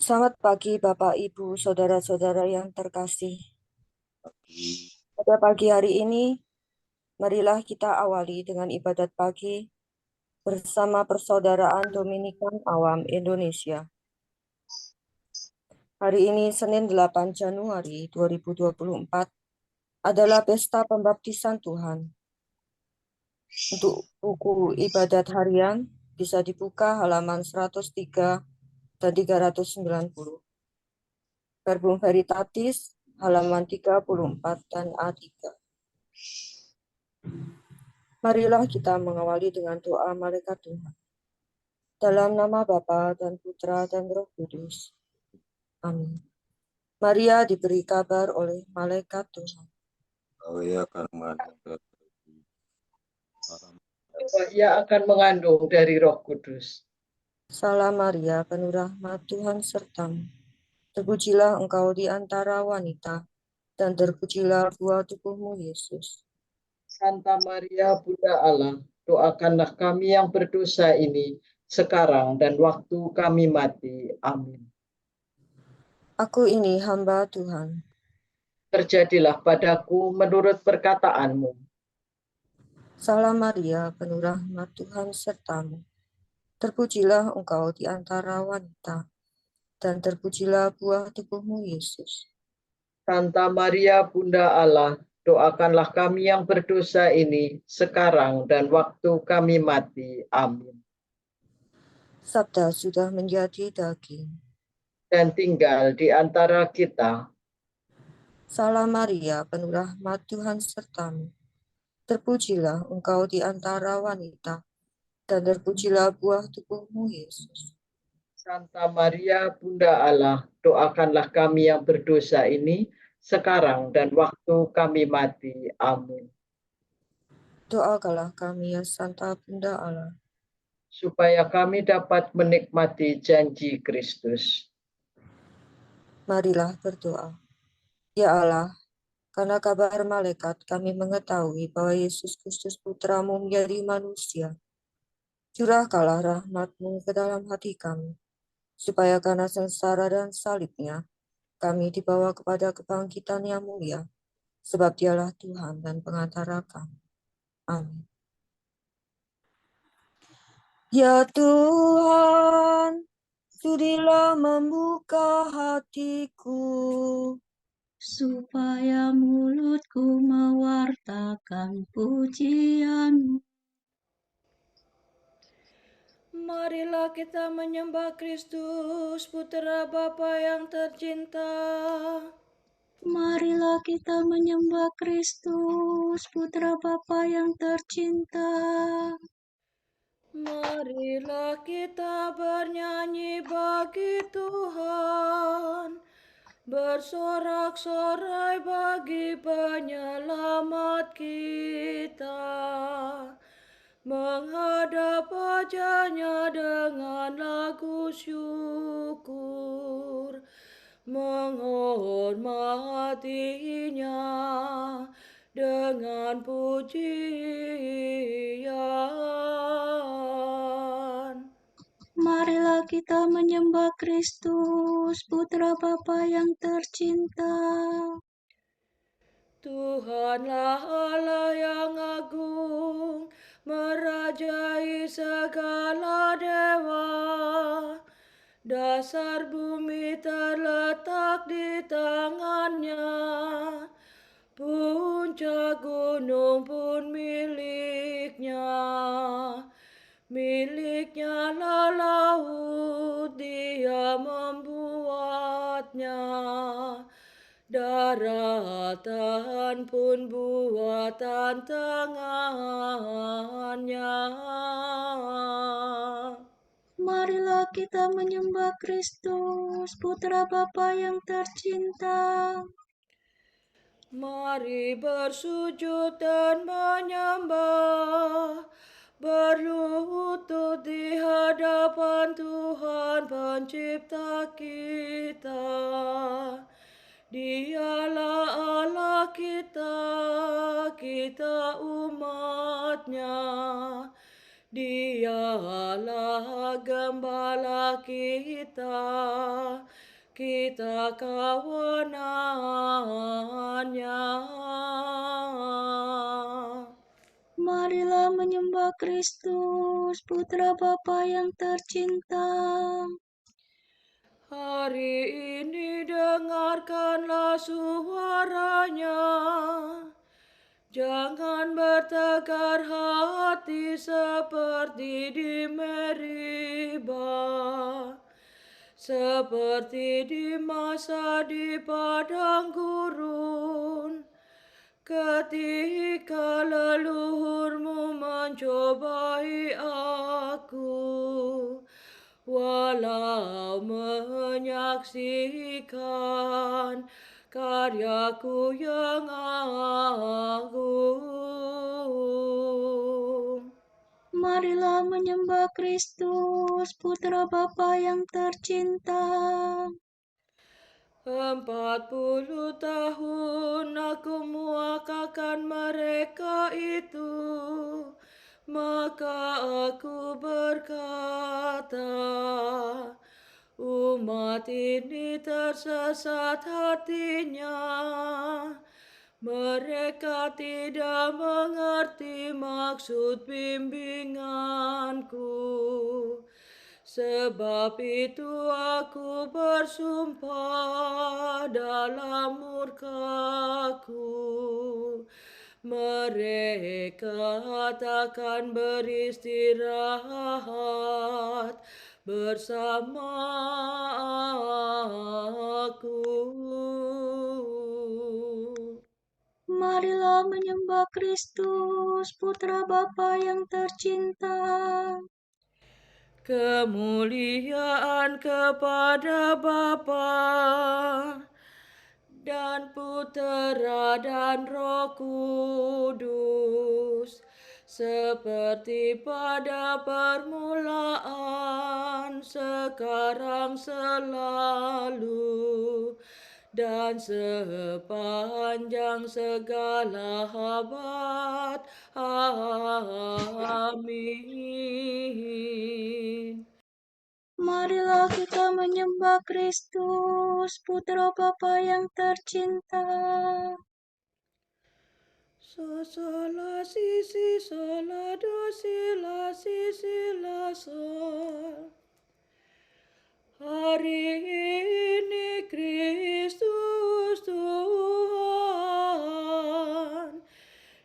Selamat pagi Bapak, Ibu, Saudara-saudara yang terkasih. Pada pagi hari ini, marilah kita awali dengan ibadat pagi bersama Persaudaraan Dominikan Awam Indonesia. Hari ini Senin 8 Januari 2024 adalah pesta pembaptisan Tuhan. Untuk buku ibadat harian bisa dibuka halaman 103 dan 390. Verbum Veritatis halaman 34 dan A3. Marilah kita mengawali dengan doa malaikat Tuhan. Dalam nama Bapa dan Putra dan Roh Kudus. Amin. Maria diberi kabar oleh malaikat Tuhan. Ia akan mengandung dari Roh Kudus. Salam Maria, penuh rahmat Tuhan sertamu. Terpujilah engkau di antara wanita, dan terpujilah buah tubuhmu Yesus. Santa Maria, Bunda Allah, doakanlah kami yang berdosa ini sekarang dan waktu kami mati. Amin. Aku ini hamba Tuhan. Terjadilah padaku menurut perkataanmu. Salam Maria, penuh rahmat Tuhan sertamu. Terpujilah engkau di antara wanita, dan terpujilah buah tubuhmu Yesus. Santa Maria, Bunda Allah, doakanlah kami yang berdosa ini sekarang dan waktu kami mati. Amin. Sabda sudah menjadi daging dan tinggal di antara kita. Salam Maria, penuh rahmat Tuhan sertamu. Terpujilah engkau di antara wanita, dan terpujilah buah tubuhmu Yesus. Santa Maria, Bunda Allah, doakanlah kami yang berdosa ini sekarang dan waktu kami mati. Amin. Doakanlah kami ya Santa Bunda Allah, supaya kami dapat menikmati janji Kristus. Marilah berdoa. Ya Allah, karena kabar malaikat kami mengetahui bahwa Yesus Kristus Putramu menjadi manusia. Curahkanlah rahmat-Mu ke dalam hati kami, supaya karena sengsara dan salibnya, kami dibawa kepada kebangkitan yang mulia, sebab Dialah Tuhan dan pengantara kami. Amin. Ya Tuhan, sudilah membuka hatiku, supaya mulutku mewartakan pujian-Mu. Marilah kita menyembah Kristus, Putra Bapa yang tercinta. Marilah kita menyembah Kristus, Putra Bapa yang tercinta. Marilah kita bernyanyi bagi Tuhan, bersorak-sorai bagi penyelamat kita, menghadap wajah-Nya dengan lagu syukur, menghormati-Nya dengan pujian. Marilah kita menyembah Kristus, Putra Bapa yang tercinta. Tuhanlah Allah yang agung, merajai segala dewa. Dasar bumi terletak di tangan-Nya, puncak gunung pun milik-Nya. Milik-Nya lah laut, Dia membuatnya. Daratan pun buatan tangan-Nya. Marilah kita menyembah Kristus, Putra Bapa yang tercinta. Mari bersujud dan menyembah, berlutut di hadapan Tuhan Pencipta kita. Dialah Allah kita, kita umat-Nya. Dialah gembala kita kawanannya. Marilah menyembah Kristus, Putra Bapa yang tercinta. Hari ini dengarkanlah suaranya. Jangan bertegar hati seperti di Meriba, seperti di masa di padang gurun, ketika leluhurmu mencobai aku, walau menyaksikan karyaku yang agung. Marilah menyembah Kristus, Putra Bapa yang tercinta. 40 tahun aku muakakan mereka itu, maka aku berkata, umat ini tersesat hatinya. Mereka tidak mengerti maksud bimbinganku. Sebab itu aku bersumpah dalam murkaku, mereka takkan beristirahat bersama aku. Marilah menyembah Kristus, Putra Bapa yang tercinta. Kemuliaan kepada Bapa dan Putera dan Roh Kudus, seperti pada permulaan, sekarang, selalu, dan sepanjang segala abad. Amin. Marilah kita menyembah Kristus, Putra Bapa yang tercinta. So, la, si, la, do, si, la, sol. Hari ini Kristus Tuhan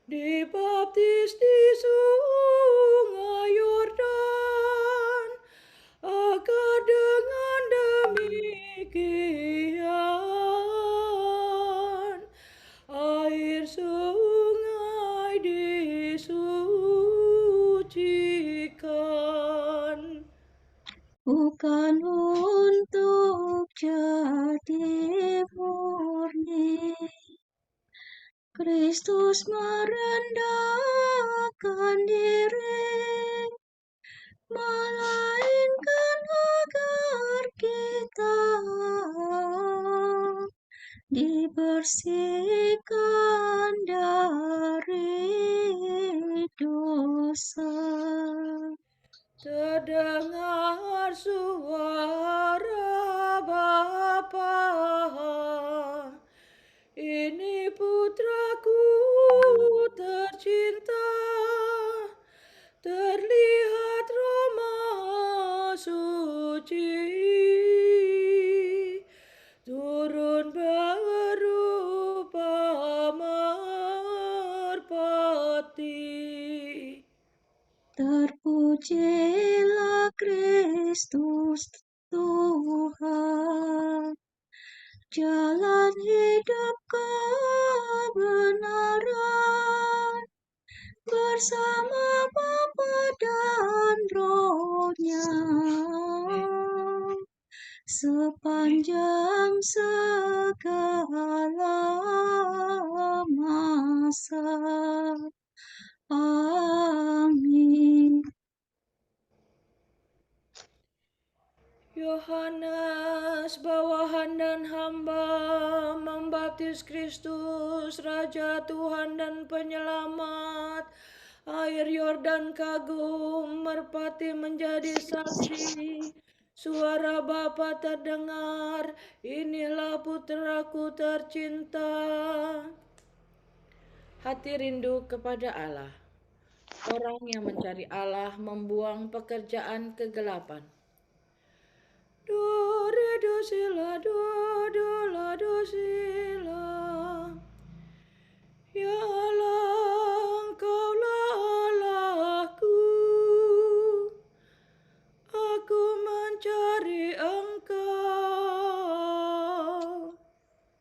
dibaptis di sungai Yordan, agar dengan demikian air sungai disucikan. Bukan untuk jadi murni, Kristus merendahkan diri, melainkan agar kita dibersihkan dari dosa. Terdengar suara Bapa, ini putraku tercinta, terlihat Roma suci, turun berupa merpati. Terpujilah Kristus Tuhan, jalan hidup kebenaran, bersama Bapa dan Roh-Nya, sepanjang segala masa. Amin. Yohanes, bawahan dan hamba, membaptis Kristus, Raja Tuhan dan Penyelamat, Air Yordan kagum, merpati menjadi saksi. Suara Bapa terdengar, inilah putraku tercinta. Hati rindu kepada Allah. Orang yang mencari Allah membuang pekerjaan kegelapan. Do, re, do, si, la, do, la, do, si, la. Ya Allah, Engkaulah Allahku. Aku mencari Engkau.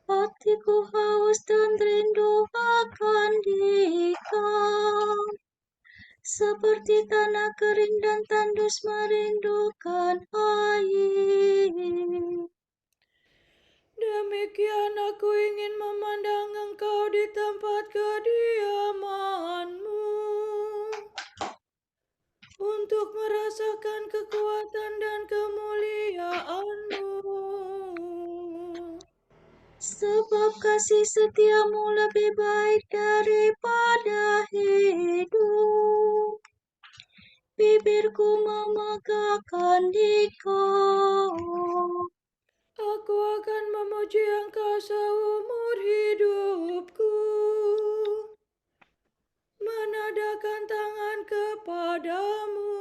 Hatiku haus dan rindu akan Dikau. Seperti tanah kering dan tandus merindukan air. Demikian aku ingin memandang Engkau di tempat kediaman-Mu, untuk merasakan kekuatan dan kemuliaan-Mu. Sebab kasih setiamu lebih baik daripada hidup. Bibirku memegahkan Dikau. Aku akan memuji Engkau seumur hidupku, menadahkan tangan kepadamu.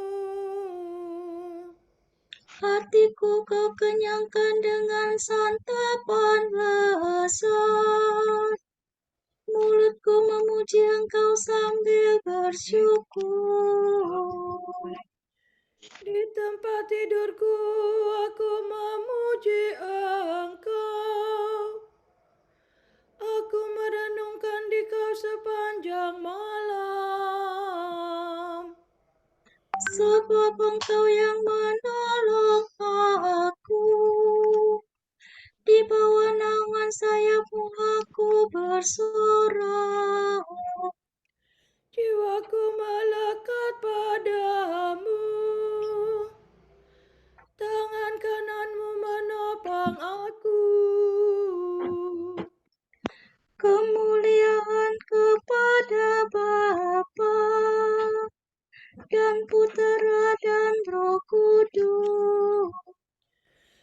Hatiku Kau kenyangkan dengan santapan lezat. Mulutku memuji Engkau sambil bersyukur. Di tempat tidurku aku memuji Engkau. Aku merenungkan Dikau sepanjang malam. Sebab Engkau yang menolong aku. Di bawah naungan sayap-Mu aku bersorak. Jiwaku melekat padamu. Tangan kanan-Mu menopang aku. Kemuliaan kepada Bapa dan Putera dan Roh Kudus.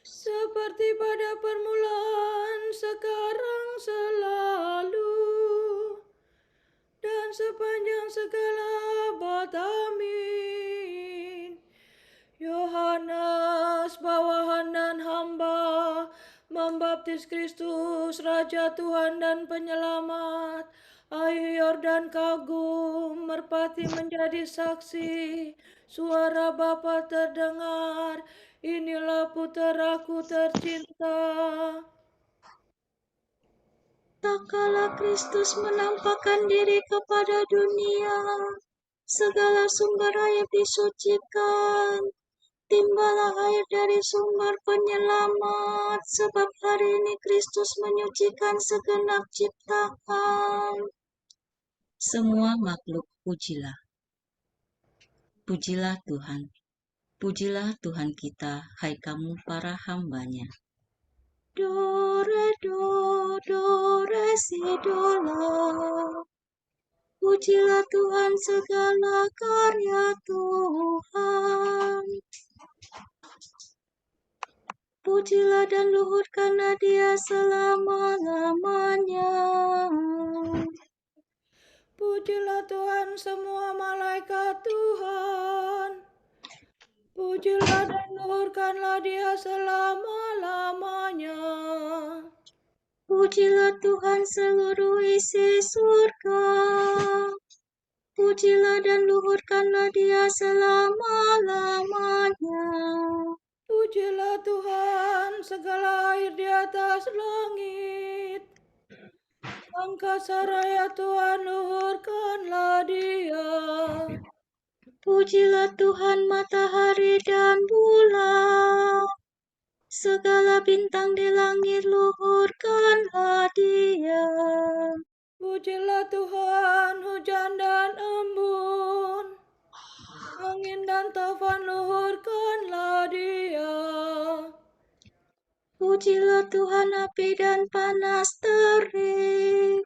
Seperti pada permulaan, sekarang, selalu, dan sepanjang segala abad. Amin. Yohanes, bawahan dan hamba, membaptis Kristus, Raja Tuhan dan Penyelamat. Air Yordan kagum, merpati menjadi saksi. Suara Bapa terdengar, inilah putraku tercinta. Tak kala Kristus menampakkan diri kepada dunia, segala sumber air disucikan. Timbalah air dari sumber penyelamat, sebab hari ini Kristus menyucikan segenap ciptaan. Semua makhluk pujilah. Pujilah Tuhan. Pujilah Tuhan kita, hai kamu para hamba-Nya. Do, re, si, do, la. Pujilah Tuhan segala karya Tuhan. Pujilah dan luhurkanlah Dia selama-lamanya. Pujilah Tuhan semua malaikat Tuhan. Pujilah dan luhurkanlah Dia selama-lamanya. Pujilah Tuhan seluruh isi surga. Pujilah dan luhurkanlah Dia selama-lamanya. Pujilah Tuhan segala air di atas langit. Angkasa raya Tuhan, luhurkanlah Dia. Pujilah Tuhan matahari dan bulan. Segala bintang di langit, luhurkanlah Dia. Pujilah Tuhan hujan dan embun. Angin dan taufan, luhurkanlah Dia. Pujilah Tuhan api dan panas terik.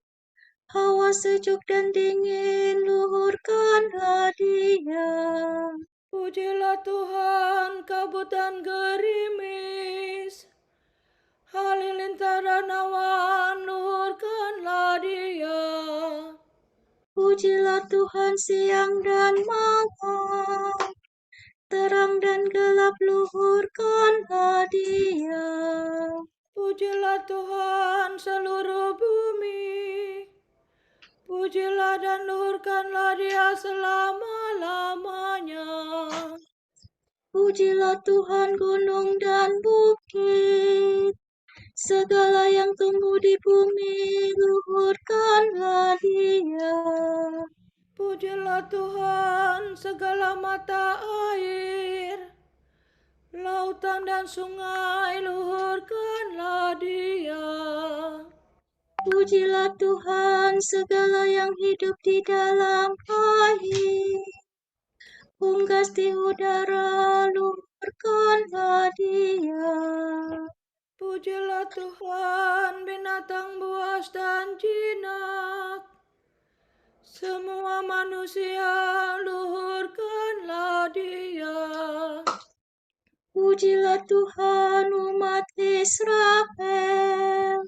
Hawa sejuk dan dingin, luhurkanlah luhurkan hadiah. Pujilah Tuhan, kabut dan gerimis, halilintar dan awan, luhurkanlah Dia. Pujilah Tuhan siang dan malam, terang dan gelap luhurkanlah Dia. Pujilah Tuhan seluruh bumi, pujilah dan luhurkanlah Dia selama-lamanya. Pujilah Tuhan gunung dan bukit, segala yang tumbuh di bumi luhurkanlah Dia. Pujilah Tuhan segala mata air, lautan dan sungai, luhurkanlah Dia. Pujilah Tuhan segala yang hidup di dalam air, unggas di udara luhurkanlah Dia. Pujilah Tuhan binatang buas dan jinak, semua manusia, luhurkanlah Dia. Pujilah Tuhan umat Israel,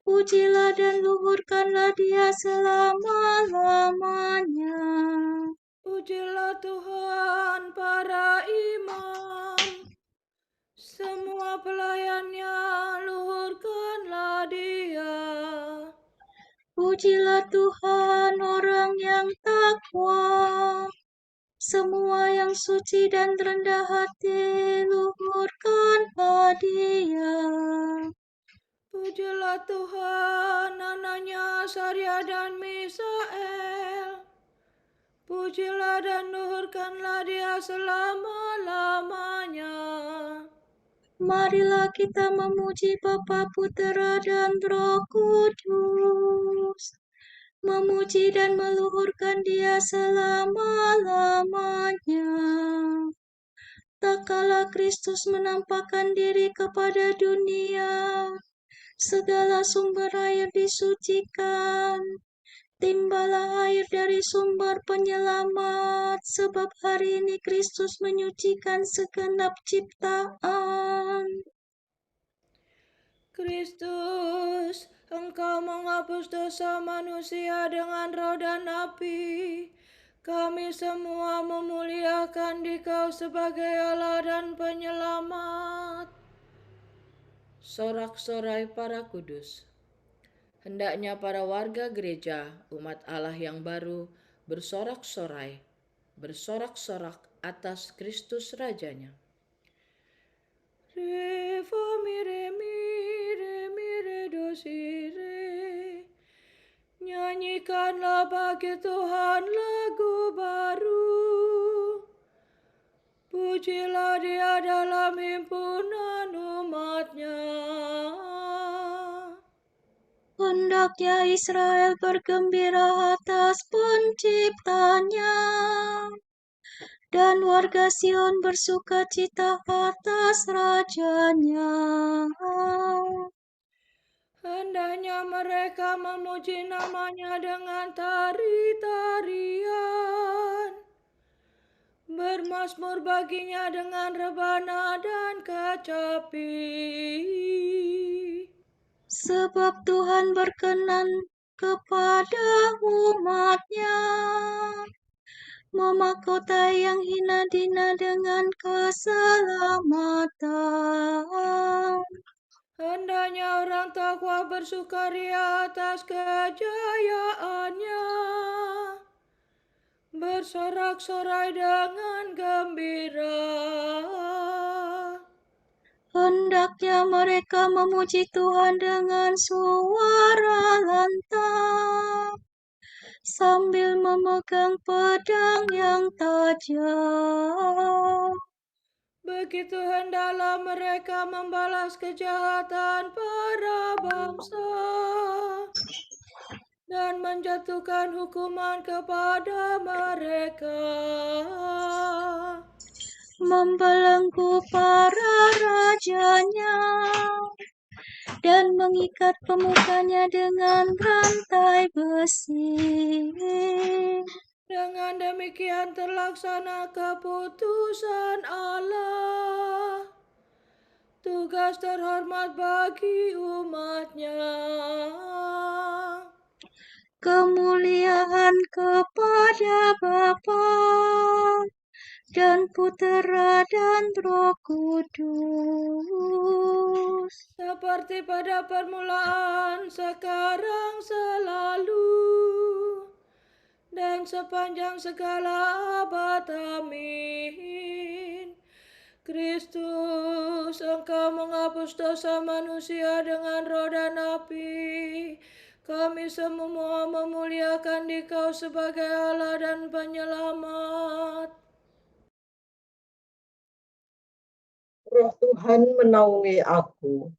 pujilah dan luhurkanlah Dia selama-lamanya. Pujilah Tuhan para imam, semua pelayannya, luhurkanlah Dia. Pujilah Tuhan orang yang takwa, semua yang suci dan rendah hati, luhurkanlah Dia. Pujilah Tuhan, Anania, Saria dan Misael, pujilah dan luhurkanlah Dia selama-lamanya. Marilah kita memuji Bapa, Putera, dan Roh Kudus, memuji dan meluhurkan Dia selama-lamanya. Tak kala Kristus menampakkan diri kepada dunia, segala sumber air disucikan, timbalah air dari sumber penyelamat, sebab hari ini Kristus menyucikan segenap ciptaan. Kristus, Engkau menghapus dosa manusia dengan roh dan api. Kami semua memuliakan Dikau sebagai Allah dan Penyelamat. Sorak-sorai para kudus. Hendaknya para warga gereja, umat Allah yang baru, bersorak-sorai, bersorak-sorak atas Kristus Rajanya. Re, fa, mi, re, do, si, re. Nyanyikanlah bagi Tuhan lagu baru. Pujilah Dia dalam himpunan umat-Nya. Hendaknya Israel bergembira atas penciptanya, dan warga Sion bersukacita atas rajanya. Hendaknya mereka memuji nama-Nya dengan tari-tarian, bermazmur baginya dengan rebana dan kecapi. Sebab Tuhan berkenan kepada umat-Nya, memahkotai yang hina dina dengan keselamatan. Hendaknya orang takwa bersukaria atas kejayaannya, bersorak-sorai dengan gembira. Hendaknya mereka memuji Tuhan dengan suara lantang, sambil memegang pedang yang tajam. Begitu hendaklah mereka membalas kejahatan para bangsa dan menjatuhkan hukuman kepada mereka. Membelenggu para rajanya dan mengikat pemukanya dengan rantai besi. Dengan demikian terlaksana keputusan Allah. Tugas terhormat bagi umat-Nya. Kemuliaan kepada Bapa dan Putera dan Roh Kudus. Seperti pada permulaan, sekarang, selalu, dan sepanjang segala abad. Amin. Kristus, Engkau menghapus dosa manusia dengan roh dan api. Kami semua memuliakan Dikau sebagai Allah dan Penyelamat. Roh Tuhan menaungi aku,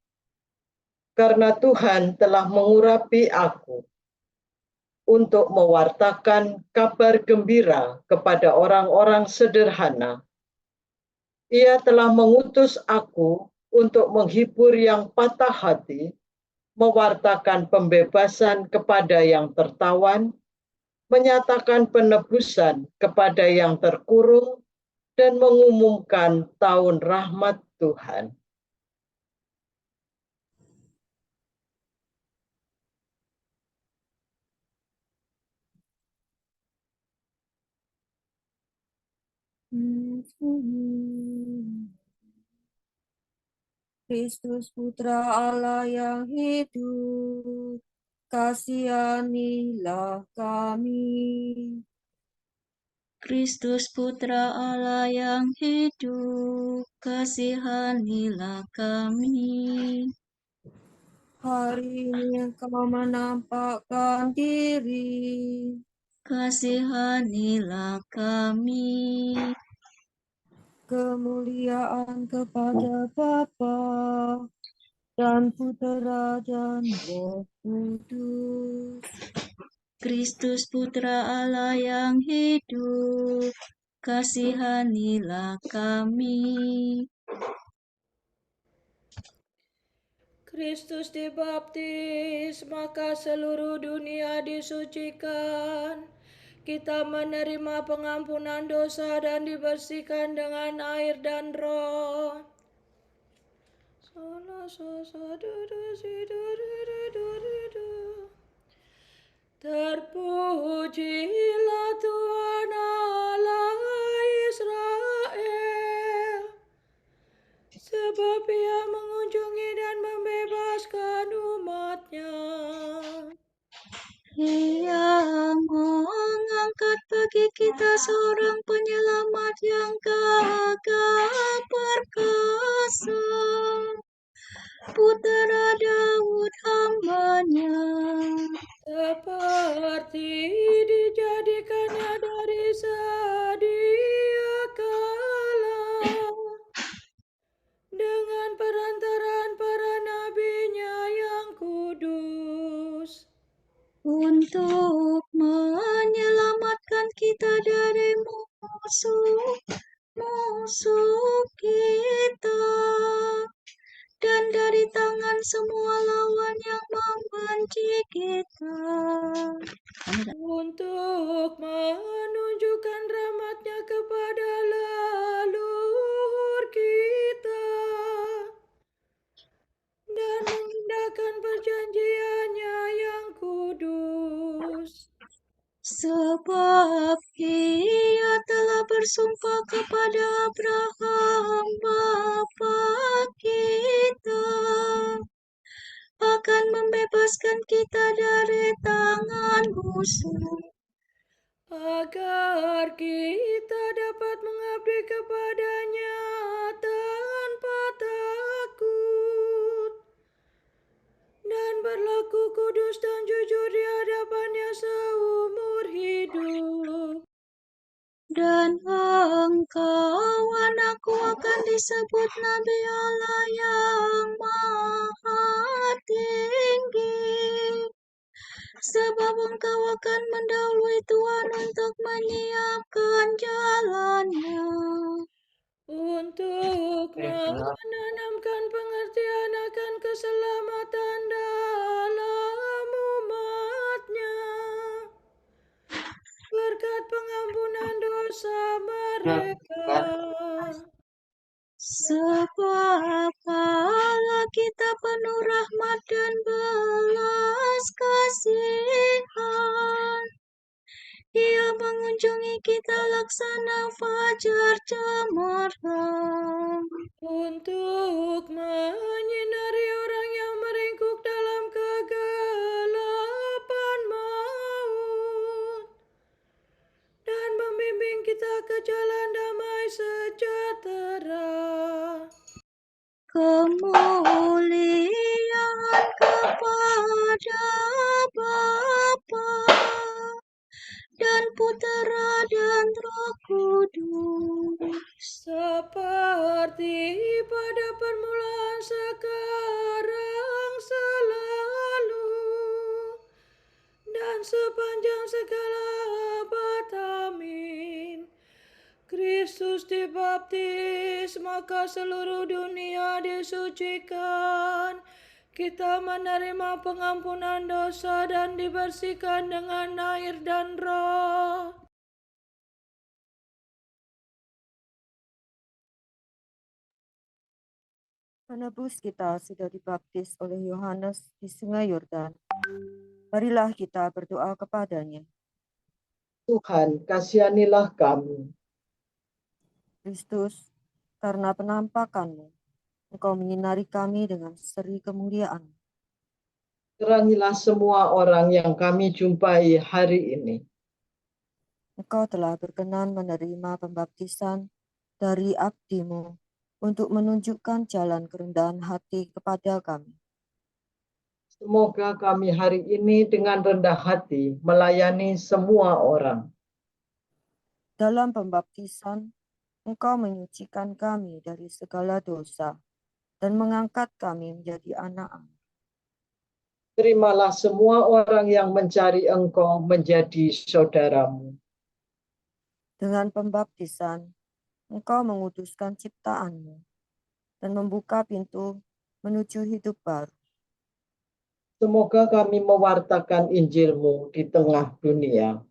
karena Tuhan telah mengurapi aku untuk mewartakan kabar gembira kepada orang-orang sederhana. Ia telah mengutus aku untuk menghibur yang patah hati, mewartakan pembebasan kepada yang tertawan, menyatakan penebusan kepada yang terkurung, dan mengumumkan tahun rahmat Tuhan. Kristus Putra Allah yang hidup, kasihanilah kami. Kristus Putra Allah yang hidup, kasihanilah kami. Hari ini Engkau menampakkan diri, Kasihanilah kami. kemuliaan kepada Bapa dan Putera dan Roh Kudus. Kristus Putra Allah yang hidup, kasihanilah kami. Kristus dibaptis, maka seluruh dunia disucikan. Kita menerima pengampunan dosa dan dibersihkan dengan air dan roh. Terpujilah Tuhan Allah Israel, sebab Ia mengunjungi dan membebaskan umat-Nya. Ia mengangkat bagi kita seorang penyelamat yang gagah perkasa, Putera Daud hamba-Nya. Seperti dijadikannya dari sedia kala, dengan perantaraan para nabi-Nya yang kudus, Untuk menyelamatkan kita dari musuh kita dan dari tangan semua lawan yang membenci kita. untuk menunjukkan rahmat-Nya kepada leluhur kita dan mengindahkan perjanjian-Nya yang kudus. Sebab Ia telah bersumpah kepada Abraham bapa kita akan membebaskan kita dari tangan musuh, agar kita dapat mengabdi kepada-Nya tanpa takut dan berlaku kudus dan jujur di hadapan-Nya seumur hidup. dan engkau anakku akan disebut Nabi Allah yang Maha Tinggi, sebab engkau akan mendahului Tuhan untuk menyiapkan jalan-Nya, Untuk menanamkan pengertian akan keselamatan dalam umat-Nya, berkat pengampunan dosa mereka. Sebab Allah kita penuh rahmat dan belas kasihan. Ia mengunjungi kita laksana fajar cemerlang. Untuk menyinari orang yang meringkuk dalam kegelapan maut, dan membimbing kita ke jalan damai sejahtera. Kemuliaan kepada Bapa dan Putera dan Roh Kudus. Seperti pada permulaan, sekarang, selalu, dan sepanjang segala abad. Amin. Kristus dibaptis, maka seluruh dunia disucikan. Kita menerima pengampunan dosa dan dibersihkan dengan air dan Roh. Penebus kita sudah dibaptis oleh Yohanes di Sungai Yordan. Marilah kita berdoa kepadanya. Tuhan, kasihanilah kami. Kristus, karena penampakan-Mu, Engkau menyinari kami dengan seri kemuliaan. Terangilah semua orang yang kami jumpai hari ini. Engkau telah berkenan menerima pembaptisan dari abdi-Mu untuk menunjukkan jalan kerendahan hati kepada kami. Semoga kami hari ini dengan rendah hati melayani semua orang. Dalam pembaptisan, Engkau menyucikan kami dari segala dosa dan mengangkat kami menjadi anak-anak. Terimalah semua orang yang mencari Engkau menjadi saudaramu. Dengan pembaptisan, Engkau menguduskan ciptaan-Mu dan membuka pintu menuju hidup baru. Semoga kami mewartakan Injil-Mu di tengah dunia.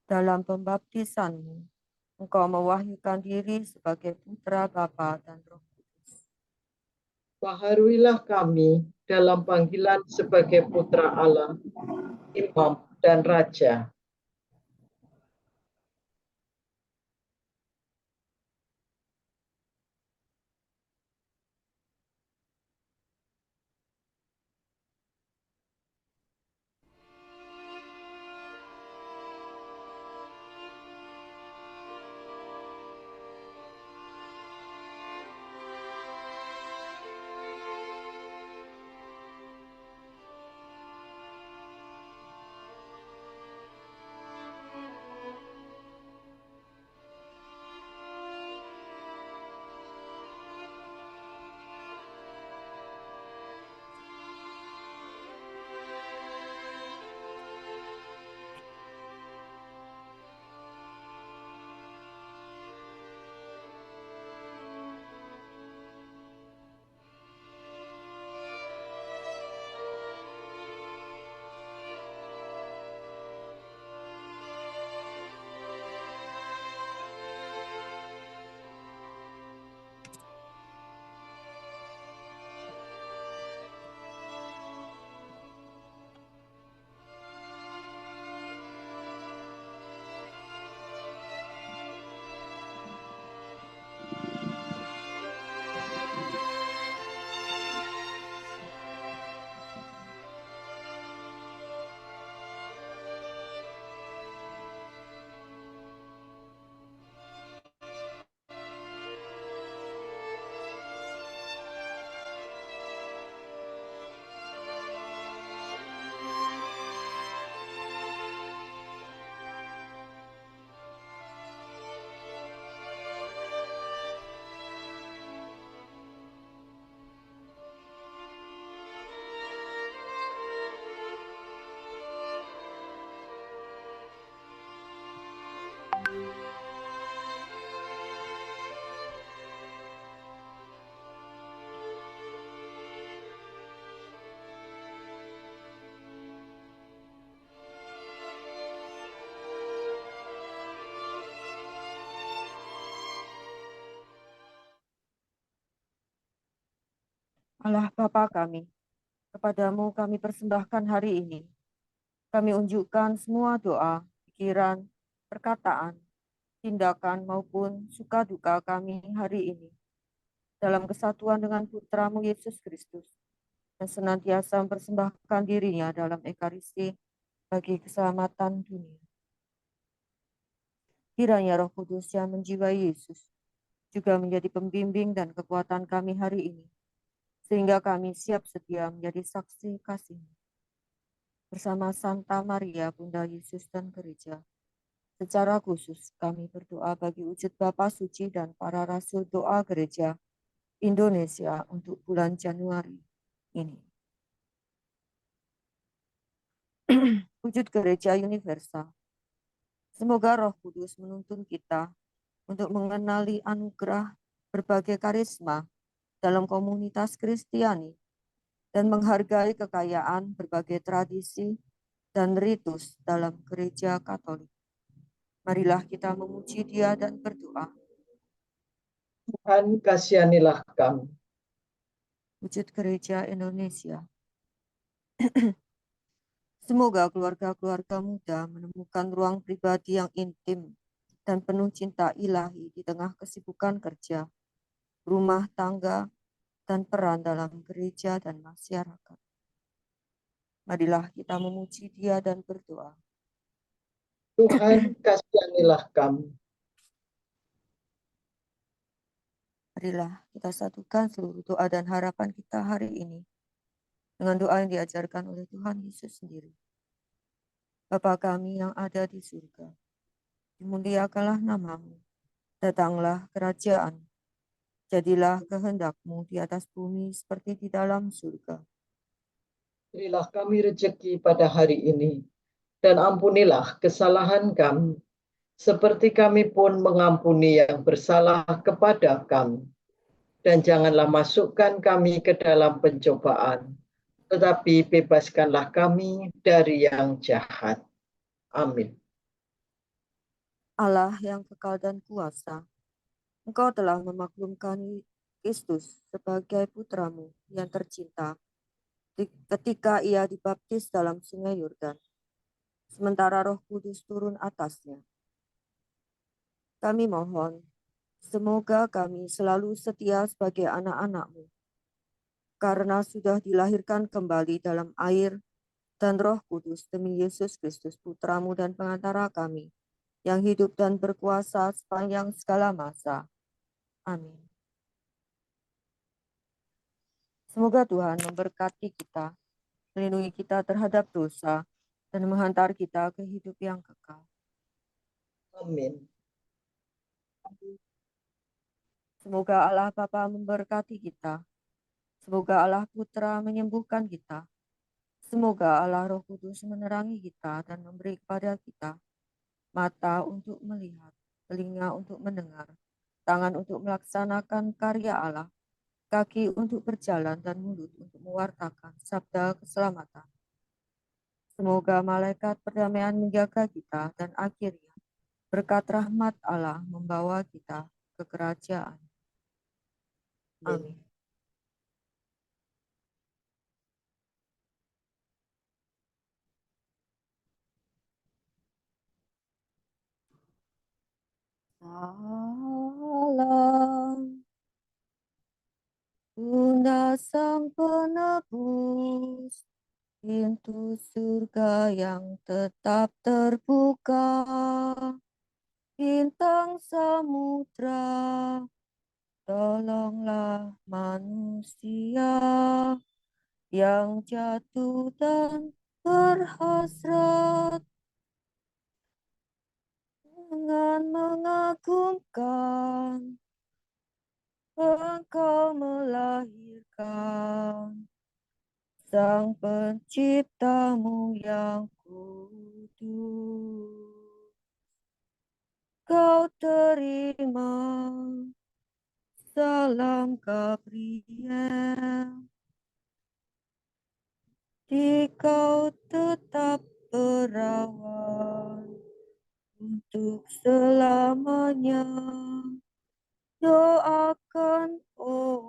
Dalam pembaptisan-Mu, Engkau mewahyukan diri sebagai putra Bapa dan Roh Kudus. Baharuilah kami dalam panggilan sebagai putra Allah, imam dan raja. Allah Bapa kami, kepadamu kami persembahkan hari ini. Kami unjukkan semua doa, pikiran, perkataan, tindakan maupun suka duka kami hari ini dalam kesatuan dengan Putramu Yesus Kristus dan senantiasa mempersembahkan dirinya dalam Ekaristi bagi keselamatan dunia. Kiranya Roh Kudus yang menjiwai Yesus juga menjadi pembimbing dan kekuatan kami hari ini, sehingga kami siap sedia menjadi saksi kasih. Bersama Santa Maria, Bunda Yesus dan Gereja, secara khusus kami berdoa bagi wujud Bapa Suci dan para Rasul Doa Gereja Indonesia untuk bulan Januari ini. Wujud Gereja Universal. Semoga Roh Kudus menuntun kita untuk mengenali anugerah berbagai karisma dalam komunitas Kristiani dan menghargai kekayaan berbagai tradisi dan ritus dalam Gereja Katolik. Marilah kita memuji Dia dan berdoa. Tuhan, kasihanilah kami. Wujud Gereja Indonesia. Semoga keluarga-keluarga muda menemukan ruang pribadi yang intim dan penuh cinta ilahi di tengah kesibukan kerja, rumah tangga, dan peran dalam gereja dan masyarakat. Marilah kita memuji Dia dan berdoa. Tuhan, kasihanilah kami. Marilah kita satukan seluruh doa dan harapan kita hari ini dengan doa yang diajarkan oleh Tuhan Yesus sendiri. Bapa kami yang ada di surga, dimuliakanlah namamu, datanglah kerajaan, jadilah kehendak-Mu di atas bumi seperti di dalam surga. Berilah kami rezeki pada hari ini, dan ampunilah kesalahan kami, seperti kami pun mengampuni yang bersalah kepada kami. Dan janganlah masukkan kami ke dalam pencobaan, tetapi bebaskanlah kami dari yang jahat. Amin. Allah yang kekal dan kuasa, Engkau telah memaklumkan Kristus sebagai putramu yang tercinta ketika ia dibaptis dalam sungai Yordan, sementara Roh Kudus turun atasnya. Kami mohon, semoga kami selalu setia sebagai anak-anak-Mu, karena sudah dilahirkan kembali dalam air dan Roh Kudus demi Yesus Kristus, Putramu dan pengantara kami, yang hidup dan berkuasa sepanjang segala masa. Amin. Semoga Tuhan memberkati kita, melindungi kita terhadap dosa, dan menghantar kita ke hidup yang kekal. Amin. Semoga Allah Bapa memberkati kita. Semoga Allah Putra menyembuhkan kita. Semoga Allah Roh Kudus menerangi kita dan memberi kepada kita mata untuk melihat, telinga untuk mendengar, tangan untuk melaksanakan karya Allah, kaki untuk berjalan, dan mulut untuk mewartakan sabda keselamatan. Semoga malaikat perdamaian menjaga kita dan akhirnya berkat rahmat Allah membawa kita ke kerajaan. Amin. Salam, Bunda Sang Penebus, pintu surga yang tetap terbuka, bintang samudra, tolonglah manusia yang jatuh dan berhasrat. Dengan mengagumkan, Engkau melahirkan Sang Penciptamu yang kudus. Kau terima salam Gabriel, Kau tetap perawan untuk selamanya. Doakan, oh